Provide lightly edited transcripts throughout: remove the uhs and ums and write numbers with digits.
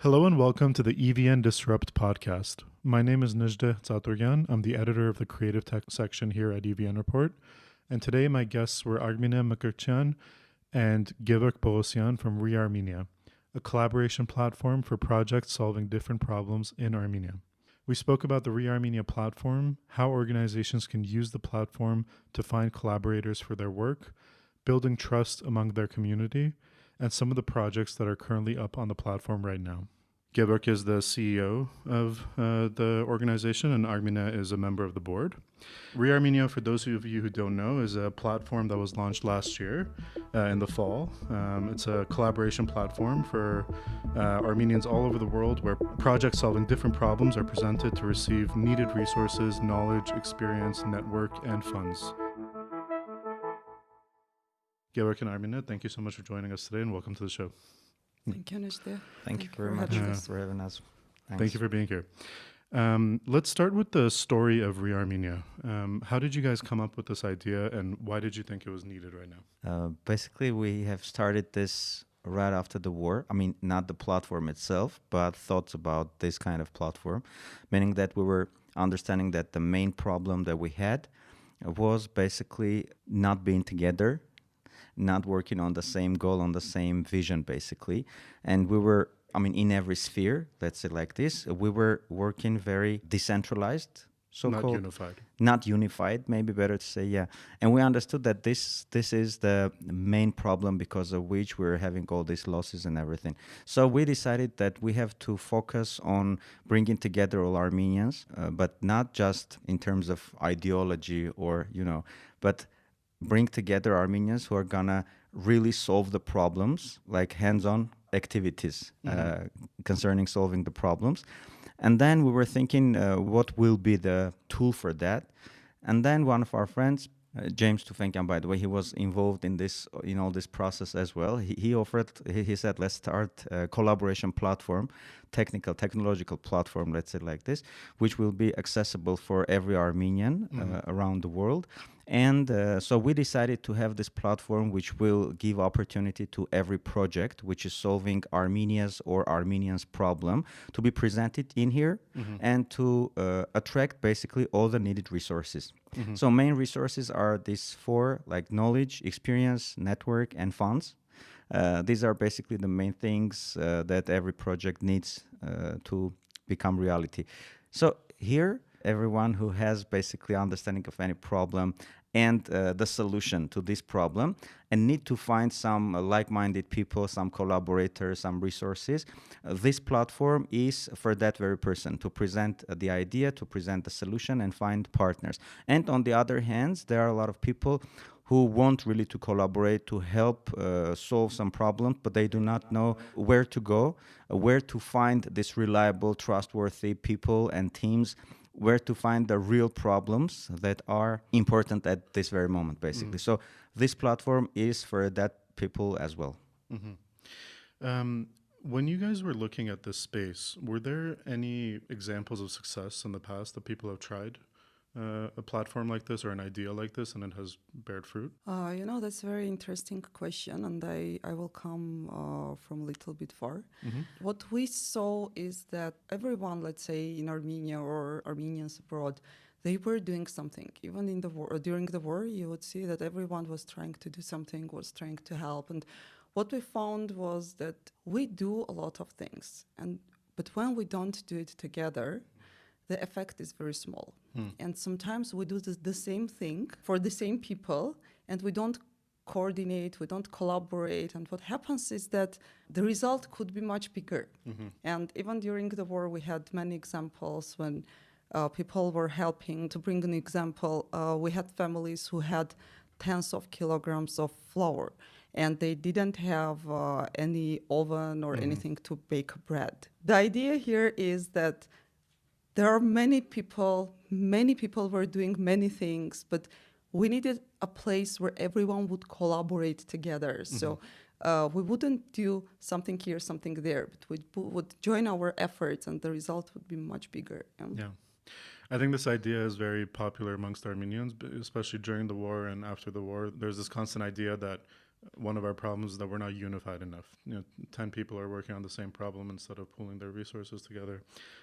Hello and welcome to the EVN Disrupt podcast. My name is Nejde Tsatoryan. I'm the editor of the creative tech section here at EVN Report. And today my guests were Armine Mkrtchyan and Gevorg Poghosyan from reArmenia, a collaboration platform for projects solving different problems in Armenia. We spoke about the reArmenia platform, how organizations can use the platform to find collaborators for their work, building trust among their community, and some of the projects that are currently up on the platform right now. Gevorg is the CEO of the organization, and Armine is a member of the board. reArmenia, for those of you who don't know, is a platform that was launched last year in the fall. It's a collaboration platform for Armenians all over the world where projects solving different problems are presented to receive needed resources, knowledge, experience, network, and funds. Gevorg and Armine, thank you so much for joining us today and welcome to the show. Thank you, Nejde. Thank you very much for having us. Thanks. Thank you for being here. Let's start with the story of reArmenia. How did you guys come up with this idea and why did you think it was needed right now? Basically, we have started this right after the war. I mean, not the platform itself, but thoughts about this kind of platform, meaning that we were understanding that the main problem that we had was basically not being together, not working on the same goal, on the same vision, basically. And we were, in every sphere, let's say like this, we were working very decentralized, so-called. Not unified. Not unified, maybe better to say, yeah. And we understood that this is the main problem because of which we're having all these losses and everything. So we decided that we have to focus on bringing together all Armenians, but not just in terms of ideology or, but bring together Armenians who are gonna really solve the problems, like hands-on activities concerning solving the problems. And then we were thinking what will be the tool for that. And then one of our friends, James Tufenkian, by the way, he was involved in this, this process as well. He said, let's start a collaboration platform, technological platform, let's say like this, which will be accessible for every Armenian around the world. And so we decided to have this platform which will give opportunity to every project which is solving Armenia's or Armenians' problem to be presented in here and to attract basically all the needed resources. So main resources are these four, like knowledge, experience, network, and funds. These are basically the main things that every project needs to become reality. So here, everyone who has basically understanding of any problem and the solution to this problem and need to find some like-minded people, some collaborators, some resources. This platform is for that very person to present the idea, to present the solution and find partners. And on the other hand, there are a lot of people who want really to collaborate to help solve some problems, but they do not know where to go, where to find this reliable, trustworthy people and teams, where to find the real problems that are important at this very moment, basically. So this platform is for that people as well. When you guys were looking at this space, were there any examples of success in the past that people have tried a platform like this or an idea like this and it has bared fruit? That's a very interesting question, and I will come from a little bit far. What we saw is that everyone, let's say in Armenia or Armenians abroad, they were doing something. Even in the war, during the war, you would see that everyone was trying to do something, was trying to help. And what we found was that we do a lot of things, but when we don't do it together, the effect is very small. And sometimes we do the same thing for the same people and we don't coordinate, we don't collaborate. And what happens is that the result could be much bigger. And even during the war, we had many examples when people were helping. To bring an example, we had families who had tens of kilograms of flour and they didn't have any oven or anything to bake bread. The idea here is that there are many people were doing many things, but we needed a place where everyone would collaborate together. So we wouldn't do something here, something there, but we would join our efforts and the result would be much bigger. Yeah. I think this idea is very popular amongst Armenians, especially during the war and after the war. There's this constant idea that one of our problems is that we're not unified enough. 10 people are working on the same problem instead of pooling their resources together.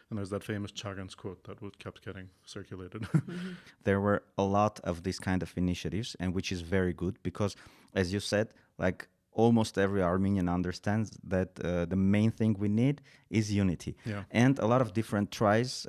And there's that famous Chagan's quote that kept getting circulated. Mm-hmm. There were a lot of these kind of initiatives, and which is very good because, as you said, like almost every Armenian understands that the main thing we need is unity. Yeah. And a lot of different tries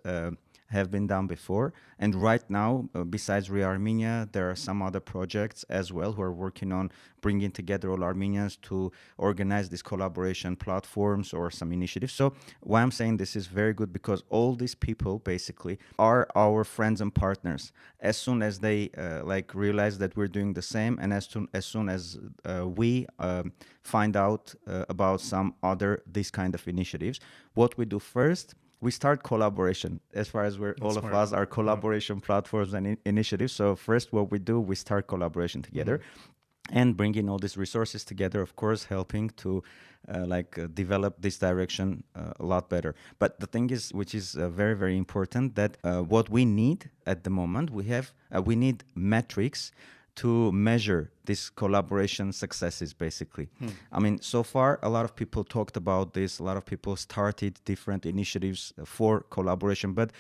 have been done before. And right now, besides reArmenia, there are some other projects as well who are working on bringing together all Armenians to organize these collaboration platforms or some initiatives. So why I'm saying this is very good because all these people basically are our friends and partners. As soon as they like realize that we're doing the same, and as soon as we find out about some other these kind of initiatives, what we do first, we start collaboration as far as all That's of smart. us are collaboration platforms and initiatives. So first what we do, we start collaboration together and bringing all these resources together, of course, helping to develop this direction a lot better. But the thing is, which is very, very important, that what we need at the moment, we need metrics to measure these collaboration successes, basically. I mean, so far, a lot of people talked about this. A lot of people started different initiatives for collaboration. But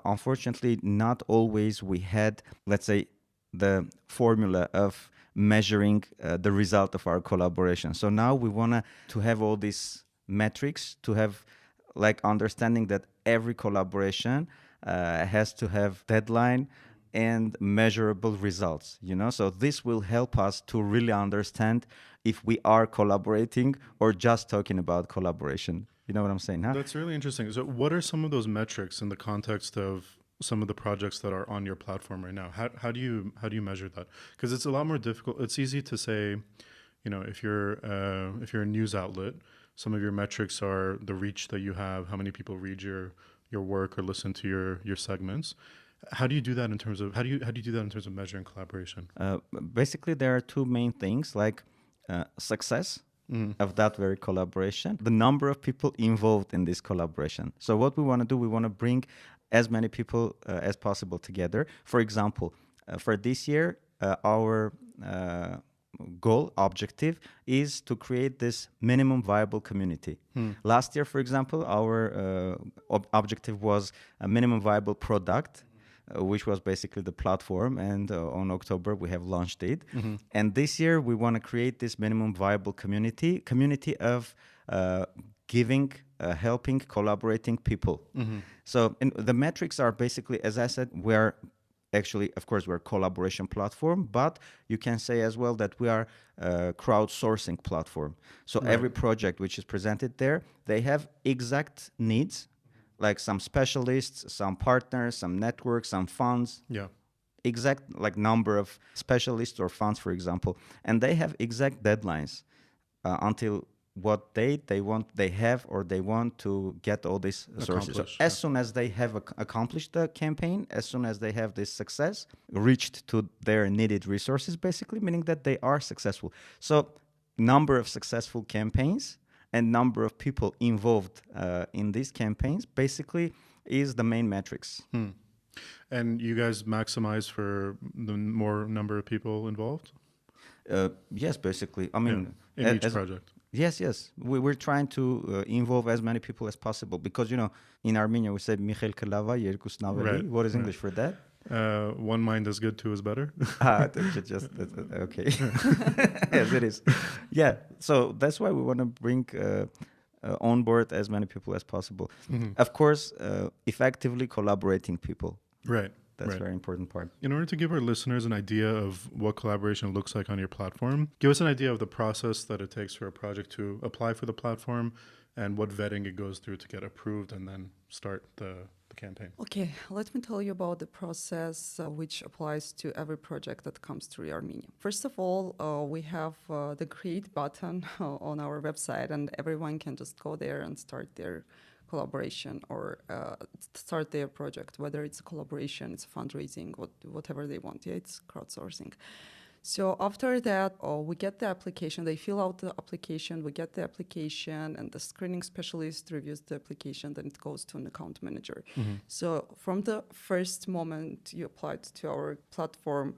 unfortunately, not always we had, let's say, the formula of measuring the result of our collaboration. So now we want to have all these metrics, to have like understanding that every collaboration has to have deadline and measurable results, so this will help us to really understand if we are collaborating or just talking about collaboration. You know what I'm saying, huh? That's really interesting. So what are some of those metrics in the context of some of the projects that are on your platform right now? How do you measure that? Because it's a lot more difficult. It's easy to say, if you're a news outlet, some of your metrics are the reach that you have, how many people read your work or listen to your segments. How do you do that in terms of measuring collaboration? Basically, there are two main things, like success of that very collaboration, the number of people involved in this collaboration. So what we want to do, we want to bring as many people as possible together. For example, for this year, our goal, objective, is to create this minimum viable community. Last year, for example, our objective was a minimum viable product, which was basically the platform, and on October we have launched it. And this year we want to create this minimum viable community of giving, helping, collaborating people. So the metrics are basically, as I said, we're actually, of course, we're a collaboration platform, but you can say as well that we are a crowdsourcing platform. So every project which is presented there, they have exact needs, like some specialists, some partners, some networks, some funds. Yeah. Exact like number of specialists or funds, for example, and they have exact deadlines until what date they want to get all these resources. So as soon as they have accomplished the campaign, as soon as they have this success, reached to their needed resources, basically, meaning that they are successful. So number of successful campaigns and number of people involved in these campaigns basically is the main metrics. And you guys maximize for the more number of people involved? Yes, basically. I mean, in each project. Yes. We're trying to involve as many people as possible because, in Armenia we say Michael Kalava, Yerkus Naveli. What is English for that? One mind is good, two is better. Okay. Yes, it is. Yeah, so that's why we want to bring on board as many people as possible. Of course, effectively collaborating people. Right. That's a very important part. In order to give our listeners an idea of what collaboration looks like on your platform, give us an idea of the process that it takes for a project to apply for the platform and what vetting it goes through to get approved and then start the campaign. Okay, let me tell you about the process which applies to every project that comes through Armenia. First of all, we have the create button on our website, and everyone can just go there and start their collaboration or start their project, whether it's a collaboration, it's fundraising, whatever they want. Yeah, it's crowdsourcing. So after that, we get the application. They fill out the application. We get the application, and the screening specialist reviews the application. Then it goes to an account manager. So from the first moment you applied to our platform,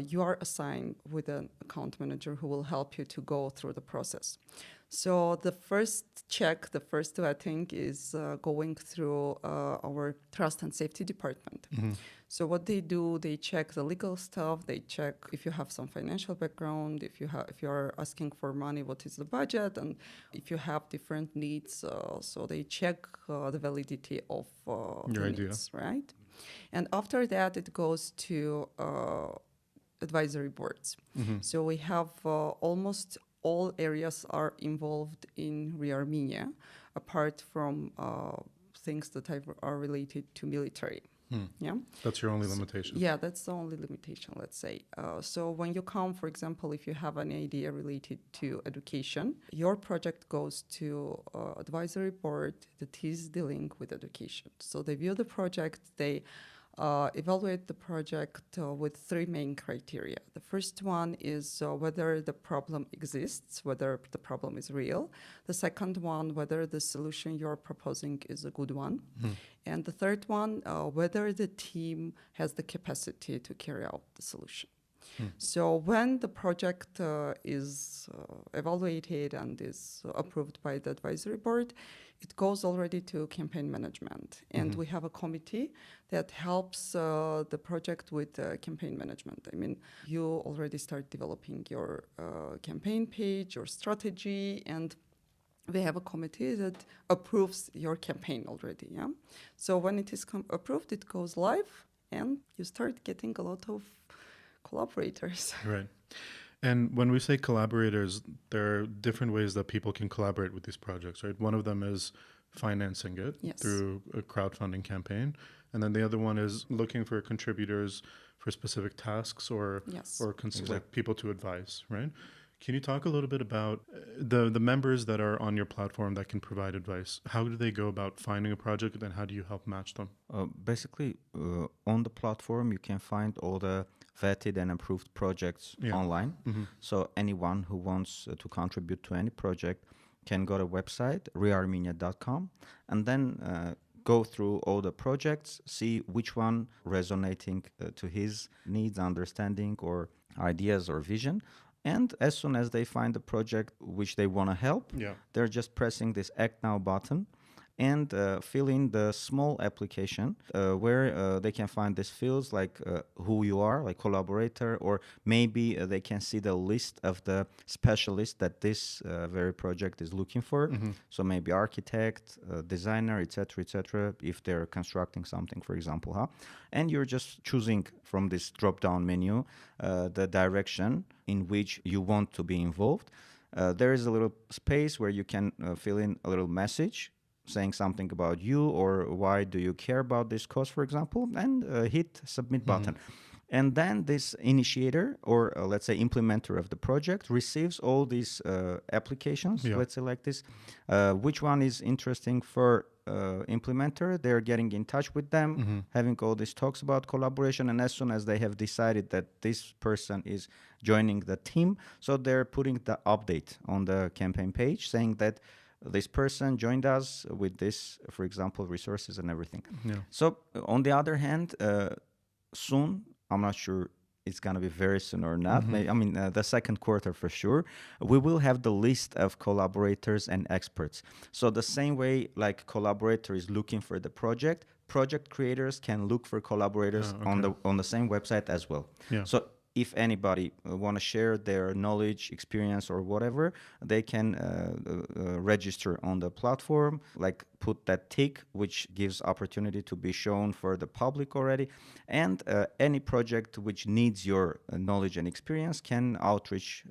you are assigned with an account manager who will help you to go through the process. So the first check, the first vetting is going through our trust and safety department. So what they do, they check the legal stuff, they check if you have some financial background, if you are asking for money, what is the budget, and if you have different needs. So they check the validity of the needs, right? And after that, it goes to advisory boards. So we have almost all areas are involved in reArmenia, apart from things that are related to military. Yeah, that's your only limitation. Yeah, that's the only limitation, let's say. So when you come, for example, if you have an idea related to education, your project goes to advisory board that is dealing with education. So they view the project, they evaluate the project with three main criteria. The first one is whether the problem exists, whether the problem is real. The second one, whether the solution you're proposing is a good one. And the third one, whether the team has the capacity to carry out the solution. So when the project is evaluated and is approved by the advisory board, it goes already to campaign management. And we have a committee that helps the project with campaign management. I mean, you already start developing your campaign page, your strategy, and we have a committee that approves your campaign already. Yeah. So when it is approved, it goes live, and you start getting a lot of collaborators. Right. And when we say collaborators, there are different ways that people can collaborate with these projects, right? One of them is financing it through a crowdfunding campaign. And then the other one is looking for contributors for specific tasks or like people to advise, right? Can you talk a little bit about the members that are on your platform that can provide advice? How do they go about finding a project, and how do you help match them? Basically, on the platform, you can find all the vetted and approved projects online. So anyone who wants to contribute to any project can go to website, rearmenia.com, and then go through all the projects, see which one resonating to his needs, understanding, or ideas or vision. And as soon as they find the project which they want to help, they're just pressing this Act Now button and fill in the small application where they can find these fields like who you are, like collaborator, or maybe they can see the list of the specialists that this very project is looking for. So maybe architect, designer, etc., if they're constructing something, for example. And you're just choosing from this drop-down menu the direction in which you want to be involved. There is a little space where you can fill in a little message saying something about you or why do you care about this cause, for example, and hit submit button. And then this initiator or let's say implementer of the project receives all these applications, let's say like this. Which one is interesting for implementer? They're getting in touch with them, having all these talks about collaboration, and as soon as they have decided that this person is joining the team, so they're putting the update on the campaign page saying that this person joined us with this, for example, resources and everything. So on the other hand, soon, I'm not sure it's going to be very soon or not. I mean, the second quarter for sure, we will have the list of collaborators and experts. So the same way like collaborator is looking for the project creators can look for collaborators on the same website as well. So if anybody want to share their knowledge, experience, or whatever, they can register on the platform, like put that tick, which gives opportunity to be shown for the public already. And any project which needs your knowledge and experience can outreach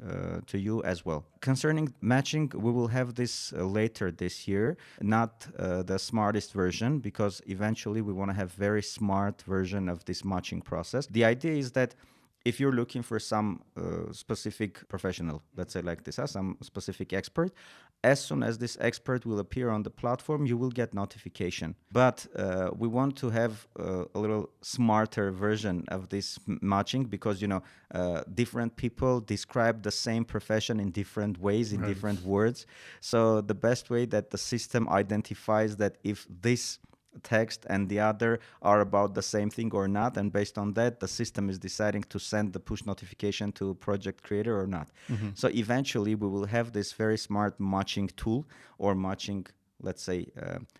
to you as well. Concerning matching, we will have this later this year, not the smartest version, because eventually we want to have very smart version of this matching process. The idea is that if you're looking for some specific professional, let's say like this, some specific expert, as soon as this expert will appear on the platform, you will get notification. But we want to have a little smarter version of this matching because, different people describe the same profession in different ways, in different words. So the best way that the system identifies that if this text and the other are about the same thing or not, and based on that the system is deciding to send the push notification to project creator or not. So eventually we will have this very smart matching tool or matching, let's say,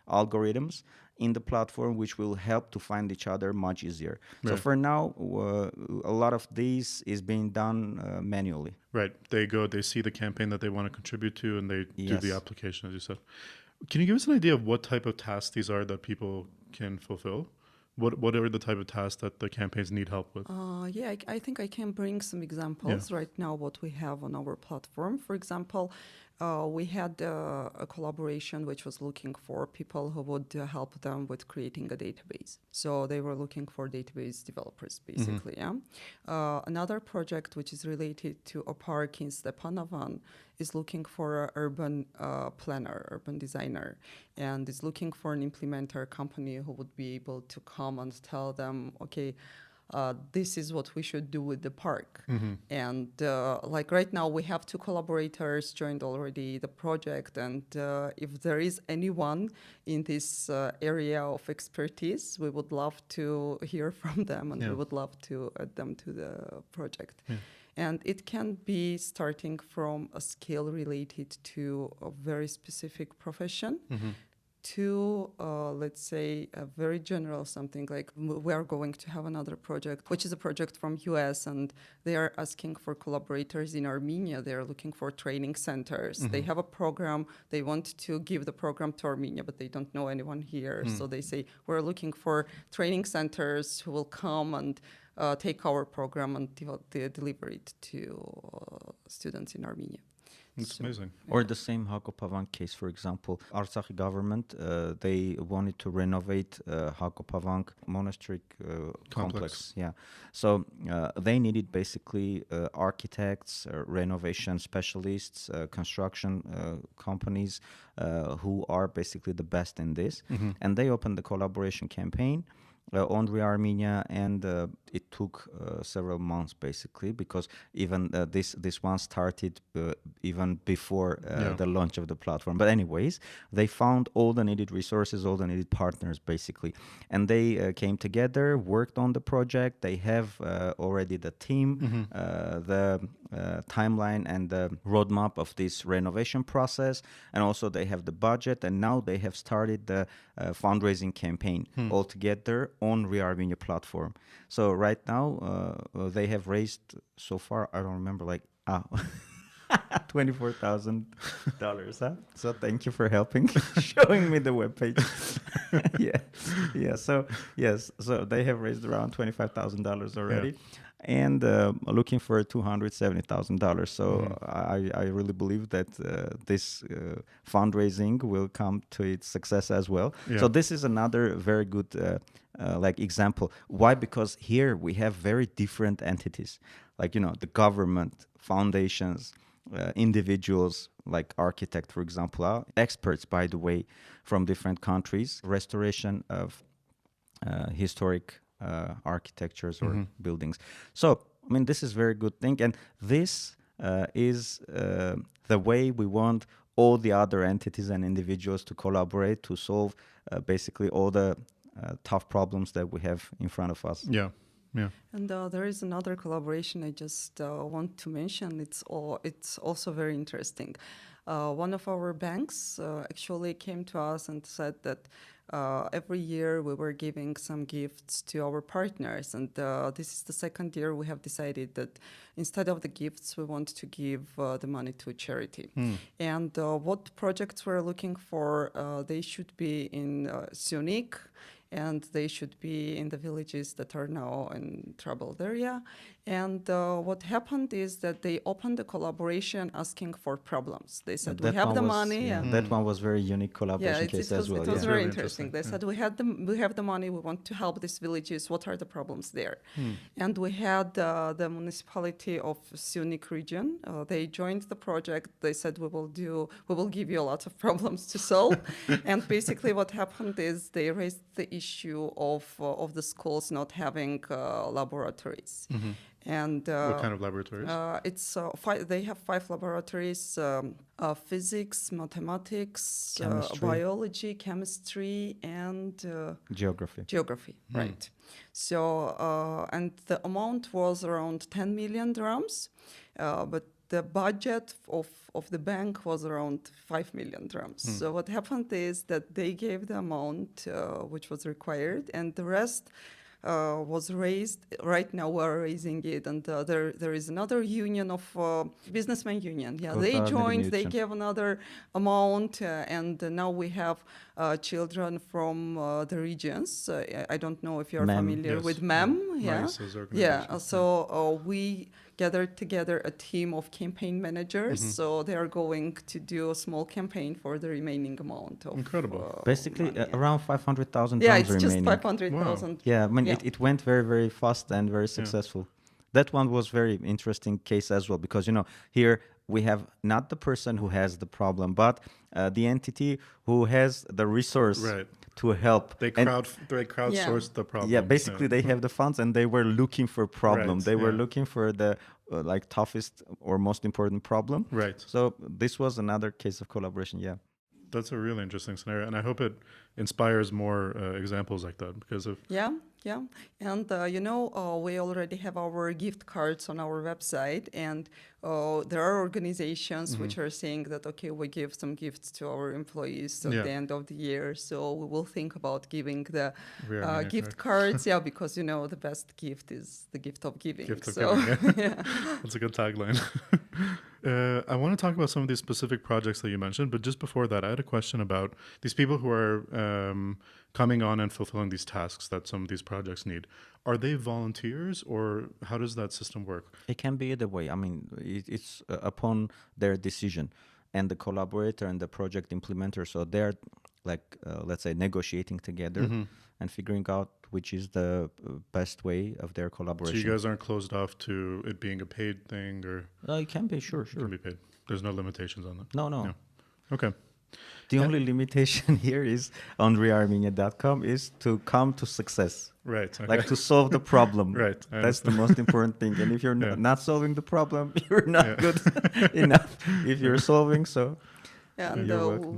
algorithms in the platform, which will help to find each other much easier. So Right. for now, a lot of this is being done manually. Right. They see the campaign that they want to contribute to, and they do the Yes. application, as you said. Can you give us an idea of what type of tasks these are that people can fulfill? What are the type of tasks that the campaigns need help with? Yeah, I think I can bring some examples right now what we have on our platform. For example, we had a collaboration which was looking for people who would help them with creating a database. So they were looking for database developers, basically. Yeah. Another project which is related to a park in Stepanovan is looking for an urban planner, urban designer, and is looking for an implementer company who would be able to come and tell them, okay, this is what we should do with the park. And like right now, we have 2 collaborators joined already the project. And if there is anyone in this area of expertise, we would love to hear from them, and we would love to add them to the project. And it can be starting from a skill related to a very specific profession to, let's say, a very general something like we are going to have another project, which is a project from US, and they are asking for collaborators in Armenia. They are looking for training centers. They have a program. They want to give the program to Armenia, but they don't know anyone here. So they say, we're looking for training centers who will come and take our program and deliver it to students in Armenia. It's amazing. Or the same Hakopavan case, for example, Artsakh government, they wanted to renovate Hakopavan monastery complex. Yeah, so they needed basically architects, renovation specialists, construction companies who are basically the best in this, and they opened the collaboration campaign on reArmenia, and it took several months basically, because even this one started even before the launch of the platform. But anyways, they found all the needed resources, all the needed partners basically, and they came together, worked on the project. They have already the team, the timeline and the roadmap of this renovation process, and also they have the budget, and now they have started the fundraising campaign all together on reArmenia platform. So right now they have raised so far, I don't remember, like $24,000. Huh? So thank you for helping, showing me the webpage. yeah. So yes, so they have raised around $25,000 already. And looking for $270,000. So I really believe that this fundraising will come to its success as well. So this is another very good like example. Why? Because here we have very different entities, like, you know, the government, foundations, individuals like architect, for example, experts, by the way, from different countries, restoration of historic architectures or buildings. So, I mean, this is very good thing, and this is the way we want all the other entities and individuals to collaborate to solve basically all the tough problems that we have in front of us. Yeah. And there is another collaboration I just want to mention. It's also very interesting. One of our banks actually came to us and said that every year we were giving some gifts to our partners, and this is the second year we have decided that instead of the gifts we want to give the money to charity. And what projects we're looking for, they should be in Syunik, and they should be in the villages that are now in troubled area. And what happened is that they opened the collaboration asking for problems. They said, we have the money. That one was very unique collaboration case as well. It was very interesting. They said, we have the money, we want to help these villages. What are the problems there? And we had the municipality of Syunik region. They joined the project. They said, we will give you a lot of problems to solve. And basically what happened is they raised the issue of the schools not having laboratories. And what kind of laboratories? they have 5 laboratories: physics, mathematics, Chemistry. biology, chemistry, and Geography. geography. Right. So and the amount was around 10 million drams, but the budget of the bank was around 5 million drams. So what happened is that they gave the amount which was required, and the rest was raised. Right now we're raising it, and there is another union of businessman union. Yeah, they joined. They gave another amount, and now we have children from the regions. I don't know if you're familiar with MEM. Yeah, yeah. So we gathered together a team of campaign managers. So they are going to do a small campaign for the remaining amount of incredible. Basically, around 500,000 yeah, drams it's remaining. just 500,000. Wow. Yeah, I mean, it went very, very fast and very successful. That one was very interesting case as well, because, here we have not the person who has the problem, but the entity who has the resource to help. They crowdsourced the problem. Yeah, basically they have the funds, and they were looking for problem. They were looking for the toughest or most important problem. Right. So this was another case of collaboration. Yeah. That's a really interesting scenario, and I hope it inspires more examples like that because of and we already have our gift cards on our website, and there are organizations which are saying that we give some gifts to our employees at the end of the year, so we will think about giving the gift cards because the best gift is the gift of giving. Gift of giving, That's a good tagline. I want to talk about some of these specific projects that you mentioned, but just before that, I had a question about these people who are coming on and fulfilling these tasks that some of these projects need. Are they volunteers, or how does that system work? It can be either way. I mean, it's upon their decision, and the collaborator and the project implementer. So they're let's say, negotiating together and figuring out which is the best way of their collaboration. So you guys aren't closed off to it being a paid thing, or? It can be, sure. It can be paid. There's no limitations on that? No. Okay. The only limitation here is on reArmenia.com is to come to success. Right. Okay. Like to solve the problem. Right. That's the most important thing. And if you're not solving the problem, you're not good enough. If you're solving, so... And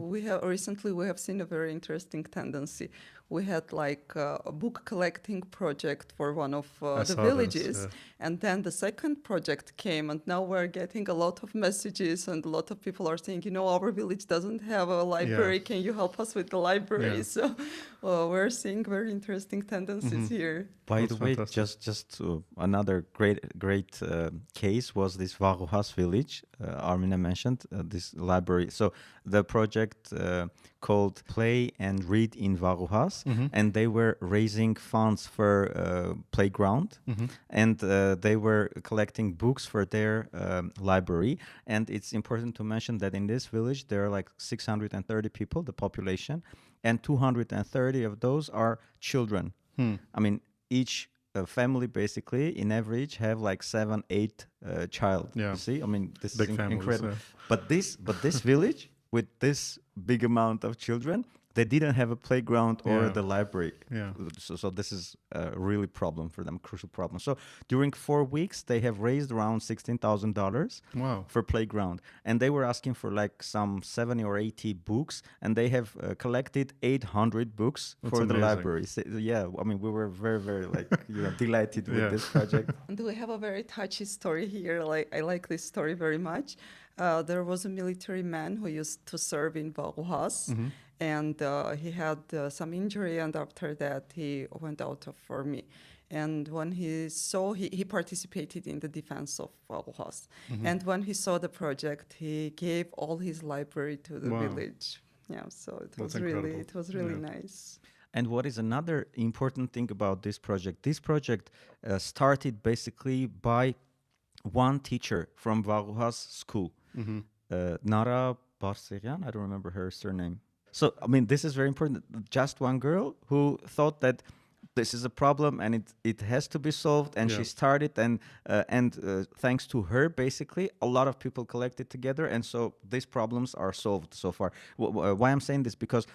we have seen a very interesting tendency. We had a book collecting project for one of the villages, and then the second project came, and now we're getting a lot of messages, and a lot of people are saying, our village doesn't have a library. Can you help us with the library? So we're seeing very interesting tendencies here. By the way, just another great case was this Varuhas village. Armine mentioned this library. So the project called Play and Read in Varuhas, and they were raising funds for playground, and they were collecting books for their library. And it's important to mention that in this village there are 630 people, the population, and 230 of those are children. I mean, each family basically in average have 7-8 child. You see, I mean, this big is families, incredible. But this village with this big amount of children, they didn't have a playground or the library. So this is a really problem for them, crucial problem. So during 4 weeks, they have raised around $16,000 for playground. And they were asking for some 70 or 80 books, and they have collected 800 books for the library. So, I mean, we were very, very delighted with this project. And we have a very touchy story here. I like this story very much. There was a military man who used to serve in Varuhas, and he had some injury, and after that he went out of army. And when he saw, he participated in the defense of Varuhas. And when he saw the project, he gave all his library to the village. Yeah, so it was really nice. And what is another important thing about this project? This project started basically by one teacher from Varuhas school, Nara Barserian, I don't remember her surname. So, I mean, this is very important. Just one girl who thought that this is a problem and it has to be solved, and she started, and thanks to her, basically, a lot of people collected together, and so these problems are solved so far. Why I'm saying this? Because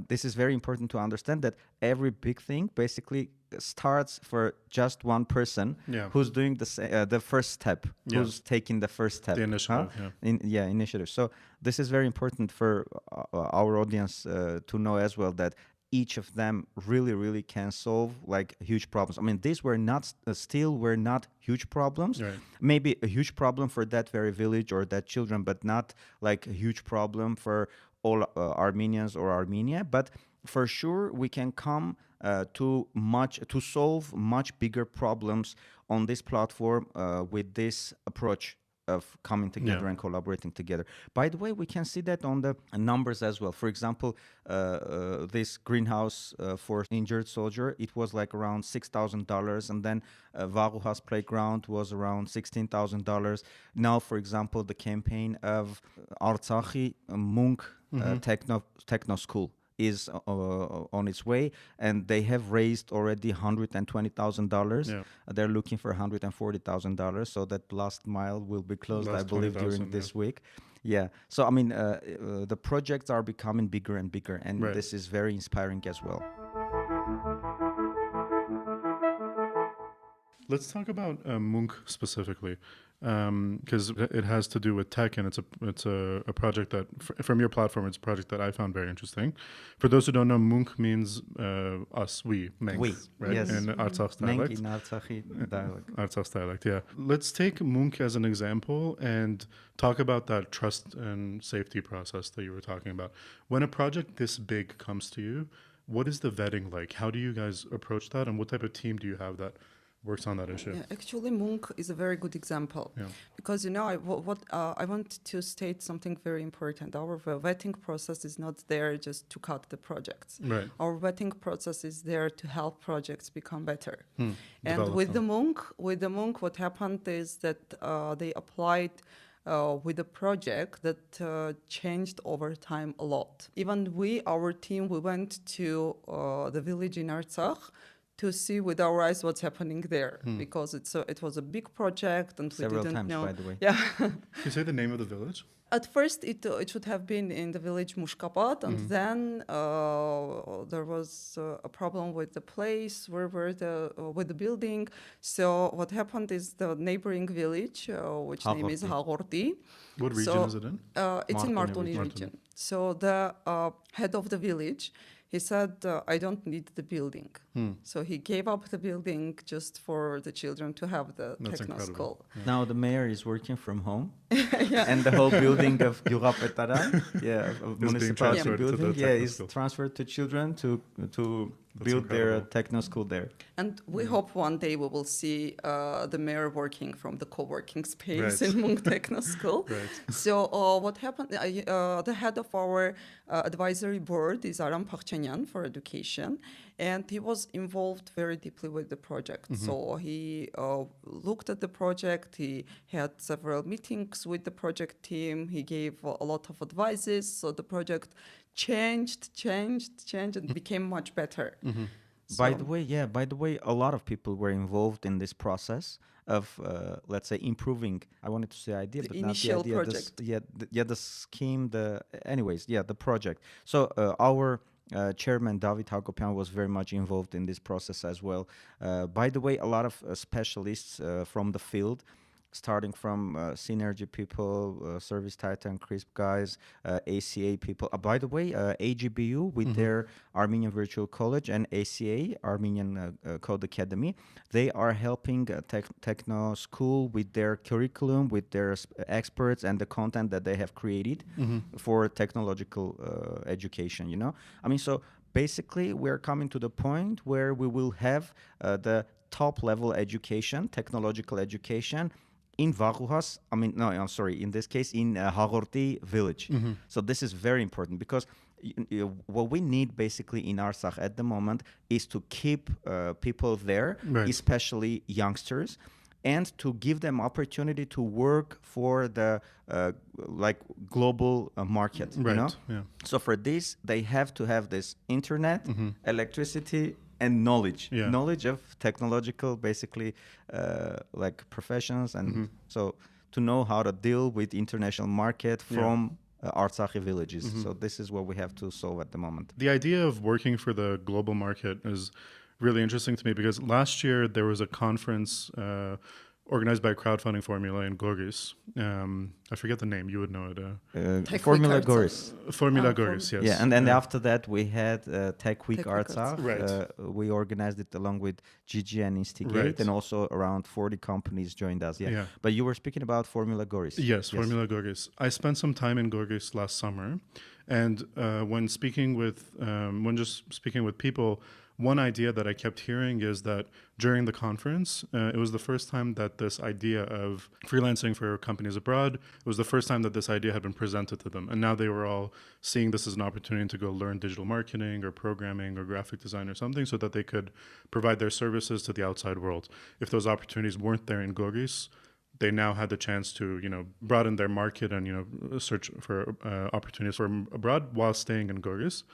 this is very important to understand that every big thing basically starts for just one person who's doing the first step, who's taking the first step. The initiative, initiative. So this is very important for our audience to know as well, that each of them really can solve like huge problems. I mean, these were not were not huge problems. Right. Maybe a huge problem for that very village or that children, but not like a huge problem for all Armenians or Armenia. But for sure, we can come to solve much bigger problems on this platform with this approach of coming together and collaborating together. By the way, we can see that on the numbers as well. For example, this greenhouse for injured soldier, it was like around $6,000, and then Varuhas playground was around $16,000. Now, for example, the campaign of Artsakhi Munk techno school is on its way, and they have raised already $120,000. They're looking for $140,000, so that last mile will be closed, I believe, during this week. So I mean, the projects are becoming bigger and bigger, and this is very inspiring as well. Let's talk about Munk specifically, because it has to do with tech, and it's a project that, from your platform, it's a project that I found very interesting. For those who don't know, Munk means us, we, Menk, right? Yes. In Artsakh dialect. Menk in Artsakhi dialect. Artsakh dialect, yeah. Let's take Munk as an example and talk about that trust and safety process that you were talking about. When a project this big comes to you, what is the vetting like? How do you guys approach that, and what type of team do you have that works on that issue? Actually, Munk is a very good example because I want to state something very important. Our vetting process is not there just to cut the projects. Right. Our vetting process is there to help projects become better. And Develop with the Munk, what happened is that they applied with a project that changed over time a lot. Even our team, we went to the village in Artsakh to see with our eyes what's happening there, because it was a big project and Several we didn't times, know. by the way. Yeah. Can you say the name of the village? At first, it should have been in the village Mushkapat, and then there was a problem with the place with the building. So what happened is the neighboring village, which name is Hagorti. What region is it in? It's in Martuni region. So the head of the village, he said, I don't need the building. So he gave up the building just for the children to have the techno school. Yeah. Now the mayor is working from home. And the whole building of Gyurapetara, municipality building, is transferred to children to build their techno school there. And we hope one day we will see the mayor working from the co-working space in Munk Techno School. So what happened, the head of our advisory board is Armine Mkrtchyan for education, and he was involved very deeply with the project. So he looked at the project, he had several meetings with the project team, he gave a lot of advices, so the project changed and became much better. So, by the way, a lot of people were involved in this process of, let's say, improving. I wanted to say idea, but not the idea. Project. The scheme. The project. So our chairman David Hagopian was very much involved in this process as well. By the way, a lot of specialists from the field, starting from Synergy people, Service Titan, CRISP guys, ACA people. By the way, AGBU with their Armenian Virtual College and ACA, Armenian Code Academy, they are helping Techno School with their curriculum, with their experts and the content that they have created for technological education, I mean, so basically we're coming to the point where we will have the top level education, technological education, in Varuhas, in this case, in Hagorti village. So this is very important because what we need basically in Artsakh at the moment is to keep people there, especially youngsters, and to give them opportunity to work for the global market. So for this, they have to have this internet, electricity, and knowledge of technological, basically, professions, and so to know how to deal with international market from Artsakhi villages. So this is what we have to solve at the moment. The idea of working for the global market is really interesting to me because last year there was a conference organized by a crowdfunding formula in Gorgis. I forget the name. You would know it. Tech Formula Week Goris. Formula Gorgis, yes. Yeah, and then after that we had Tech Week Tech Week Artsakh. Right. We organized it along with GG and Instigate, Right. and also around 40 companies joined us. Yeah. Yeah. But you were speaking about Formula Goris. Yes, Formula Gorgis. I spent some time in Gorgis last summer, and when just speaking with people, one idea that I kept hearing is that during the conference, it was the first time that this idea of freelancing for companies abroad, it was the first time that this idea had been presented to them. And now they were all seeing this as an opportunity to go learn digital marketing or programming or graphic design or something so that they could provide their services to the outside world. If those opportunities weren't there in Gorgis, they now had the chance to, broaden their market and, search for opportunities from abroad while staying in Gorgis.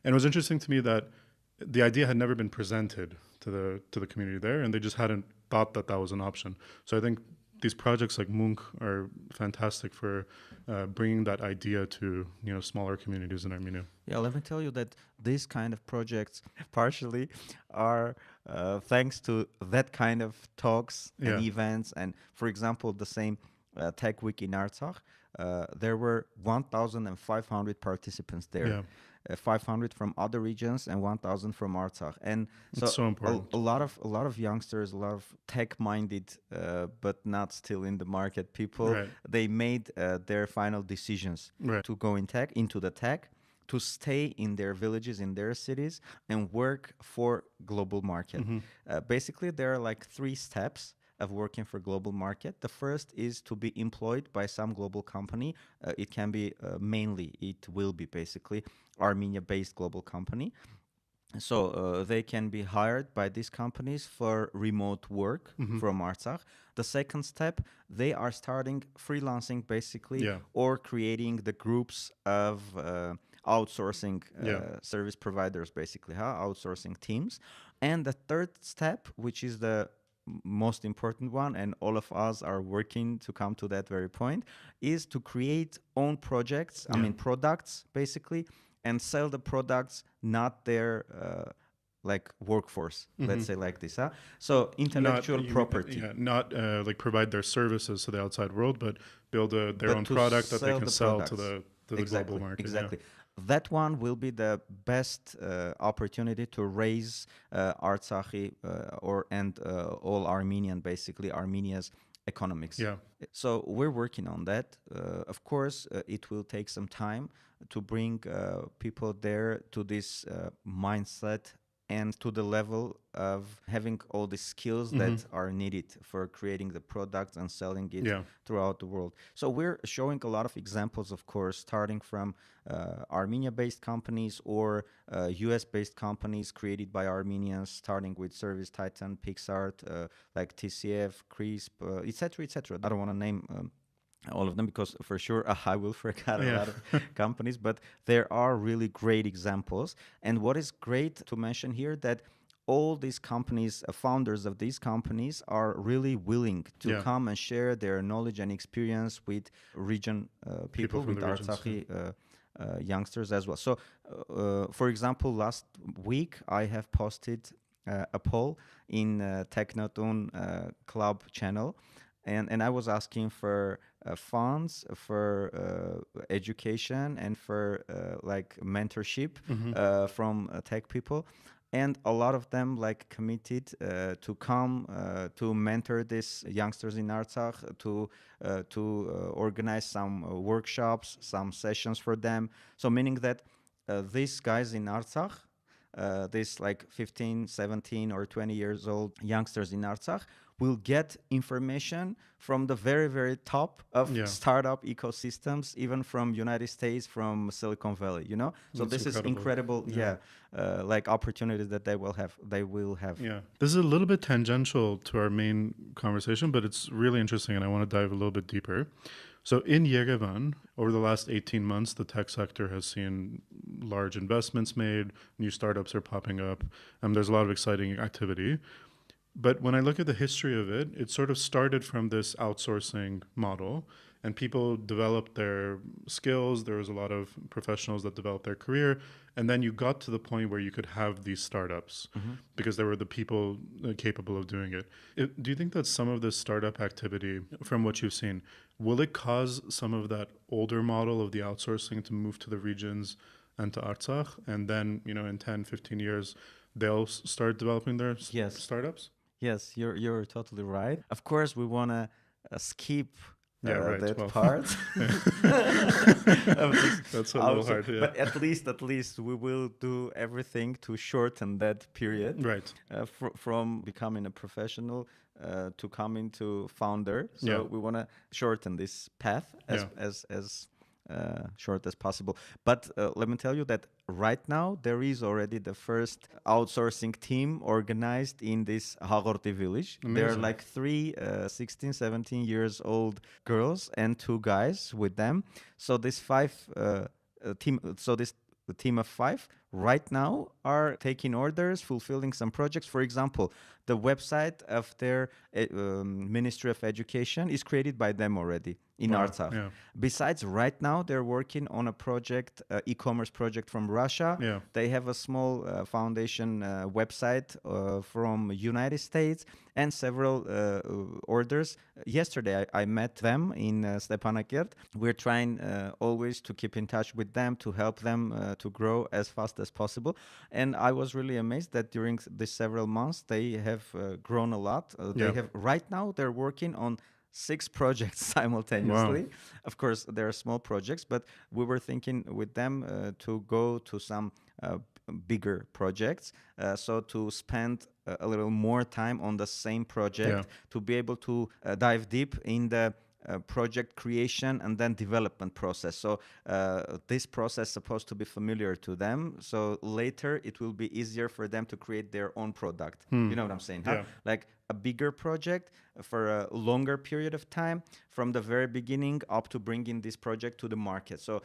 And it was interesting to me that the idea had never been presented to the community there, and they just hadn't thought that was an option. So I think these projects like Munk are fantastic for bringing that idea to smaller communities in Armenia. Yeah, let me tell you that these kind of projects partially are thanks to that kind of talks and events. And for example, the same Tech Week in Artsakh, there were 1,500 participants there. Yeah. 500 from other regions and 1,000 from Artsakh, and so important. A lot of youngsters, a lot of tech-minded, but not still in the market people. Right. They made their final decisions to go into the tech, to stay in their villages, in their cities, and work for global market. Basically, there are like 3 steps of working for global market. The first is to be employed by some global company. It can be it will be basically Armenia-based global company. So they can be hired by these companies for remote work from Artsakh. The second step, they are starting freelancing basically, or creating the groups of outsourcing service providers, basically, outsourcing teams. And the third step, which is the most important one, and all of us are working to come to that very point, is to create own projects, products basically, and sell the products, not their workforce, let's say like this. So intellectual property. Not provide their services to the outside world, but build their own product that they can sell to the global market. Exactly. That one will be the best opportunity to raise Artsakhi and all Armenian, basically Armenia's economics. Yeah. So we're working on that. Of course, it will take some time to bring people there to this mindset and to the level of having all the skills that are needed for creating the product and selling it throughout the world. So we're showing a lot of examples, of course, starting from Armenia-based companies or US-based companies created by Armenians, starting with Service Titan, PixArt, like TCF, Crisp, etc., etc. I don't want to name all of them because for sure I will forget a lot of companies, but there are really great examples. And what is great to mention here, that all these companies, founders of these companies, are really willing to come and share their knowledge and experience with region people with Artsakhi youngsters as well. So for example, last week I have posted a poll in Technotun Club channel, and I was asking for funds for education and for mentorship from tech people, and a lot of them committed to come to mentor these youngsters in Artsakh, to organize some workshops, some sessions for them. So meaning that these guys in Artsakh, these 15, 17 or 20 years old youngsters in Artsakh, will get information from the very, very top of startup ecosystems, even from United States, from Silicon Valley, So That's this is incredible, opportunities that they will have. Yeah. This is a little bit tangential to our main conversation, but it's really interesting, and I want to dive a little bit deeper. So in Yerevan, over the last 18 months, the tech sector has seen large investments made, new startups are popping up, and there's a lot of exciting activity. But when I look at the history of it, it sort of started from this outsourcing model, and people developed their skills. There was a lot of professionals that developed their career. And then you got to the point where you could have these startups because there were the people capable of doing it. Do you think that some of this startup activity, from what you've seen, will it cause some of that older model of the outsourcing to move to the regions and to Artsakh? And then, in 10, 15 years, they'll start developing their startups? Yes, you're totally right. Of course, we want to skip that Well. part. That's a little hard, yeah. But at least we will do everything to shorten that period. Right. From becoming a professional to coming to founder. So we want to shorten this path as short as possible. But let me tell you that right now there is already the first outsourcing team organized in this Hagorti village. Amazing. There are like 3 16, 17 years old girls and 2 guys with them. So this the team of 5 right now are taking orders, fulfilling some projects. For example, the website of their Ministry of Education is created by them already in Artsakh. Yeah. Besides, right now they're working on a project, e-commerce project from Russia. Yeah. They have a small foundation website from United States and several orders. Yesterday I met them in Stepanakert. We're trying always to keep in touch with them, to help them to grow as fast as possible. And I was really amazed that during these several months they have grown a lot. They have right now they're working on 6 projects simultaneously. Wow. Of course, there are small projects, but we were thinking with them to go to some bigger projects. So to spend a little more time on the same project, to be able to dive deep in the project creation and then development process. So this process is supposed to be familiar to them. So later it will be easier for them to create their own product. You know what I'm saying? Huh? Like a bigger project for a longer period of time from the very beginning up to bringing this project to the market. So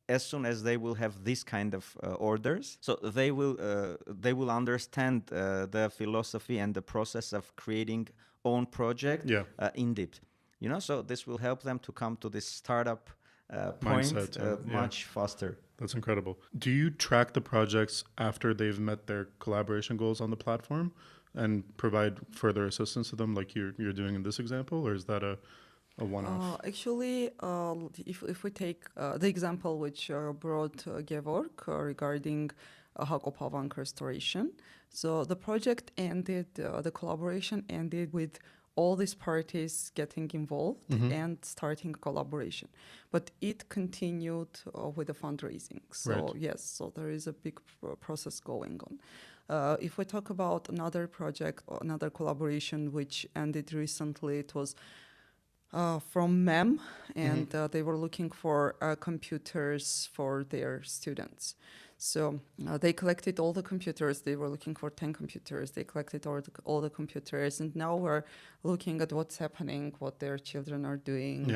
as soon as they will have this kind of orders, so they will understand the philosophy and the process of creating own project in depth. So this will help them to come to this startup point much faster. That's incredible. Do you track the projects after they've met their collaboration goals on the platform and provide further assistance to them like you're doing in this example, or is that a one-off? Actually, if we take the example which brought Gevorg regarding Hakopavank restoration, so the project ended, the collaboration ended with all these parties getting involved and starting a collaboration. But it continued with the fundraising. So yes, so there is a big process going on. If we talk about another project, or another collaboration which ended recently, it was from MEM, and they were looking for computers for their students. So they collected all the computers. They were looking for 10 computers. They collected all the computers, and now we're looking at what's happening, what their children are doing.